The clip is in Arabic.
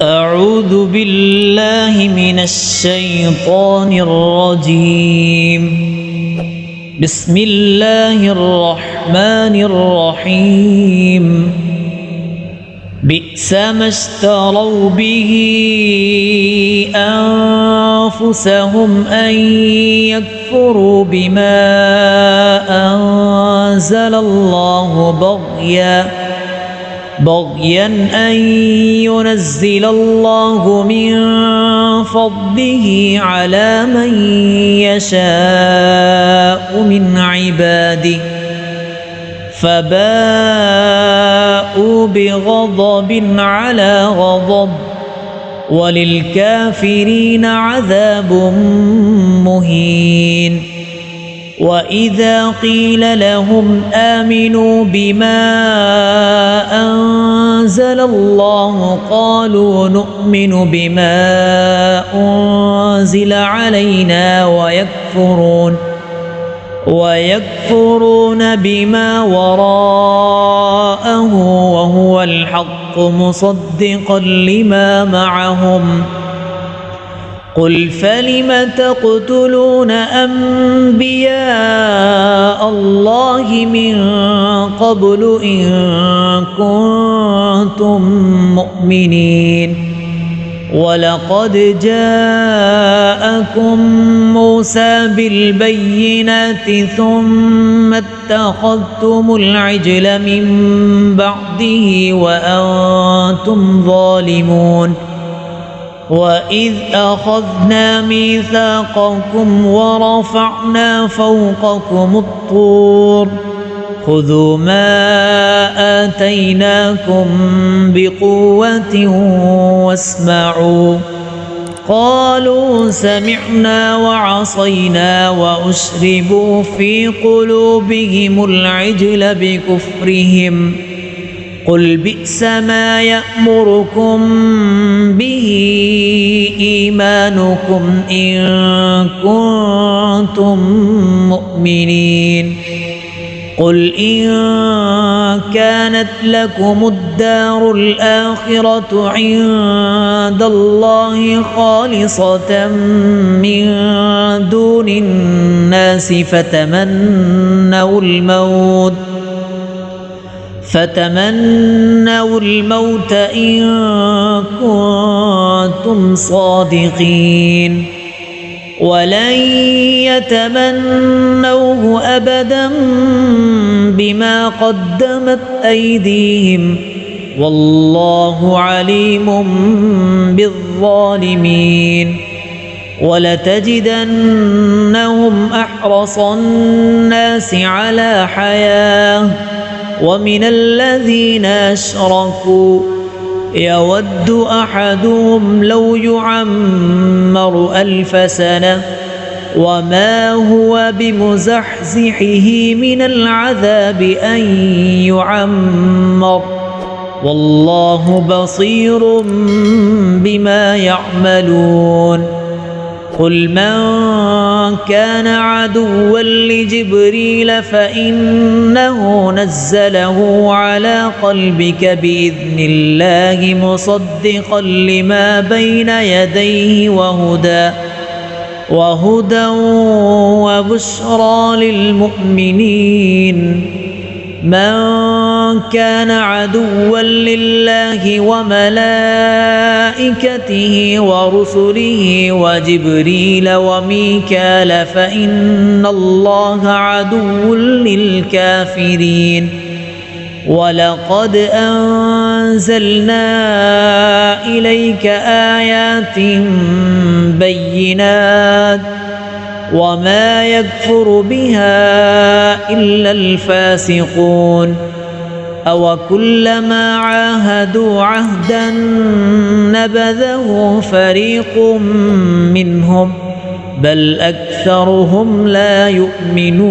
أعوذ بالله من الشيطان الرجيم. بسم الله الرحمن الرحيم. بئس ما اشتروا به أنفسهم أن يكفروا بما أنزل الله بغيا أن ينزل الله من فضله على من يشاء من عباده فباءوا بغضب على غضب وللكافرين عذاب مهين. وإذا قيل لهم آمنوا بما أنزل الله قالوا نؤمن بما أنزل علينا ويكفرون بما وراءه وهو الحق مصدقا لما معهم. قل فلم تقتلون أنبياء الله من قبل إن كنتم مؤمنين. ولقد جاءكم موسى بالبينات ثم اتخذتم العجل من بعده وأنتم ظالمون. وإذ أخذنا ميثاقكم ورفعنا فوقكم الطور خذوا ما آتيناكم بقوة واسمعوا. قالوا سمعنا وعصينا وأشربوا في قلوبهم العجل بكفرهم. قل بئس ما يأمركم به إيمانكم إن كنتم مؤمنين. قل إن كانت لكم الدار الآخرة عند الله خالصة من دون الناس فتمنوا الموت إن كنتم صادقين. ولن يتمنوه أبدا بما قدمت أيديهم والله عليم بالظالمين. ولتجدنهم أحرص الناس على حياة ومن الذين أشركوا يود أحدهم لو يعمر 1000 سنة وما هو بمزحزحه من العذاب أن يعمر والله بصير بما يعملون. قل من كان عدوا لجبريل فإنه نزله على قلبك بإذن الله مصدقا لما بين يديه وهدى وبشرى للمؤمنين. من كان عدوا لله وملائكته ورسله وجبريل وميكال فإن الله عدو للكافرين. ولقد أنزلنا إليك آيات بينات وما يكفر بها إلا الفاسقون. أوكلما عاهدوا عهدا نبذه فريق منهم بل أكثرهم لا يؤمنون.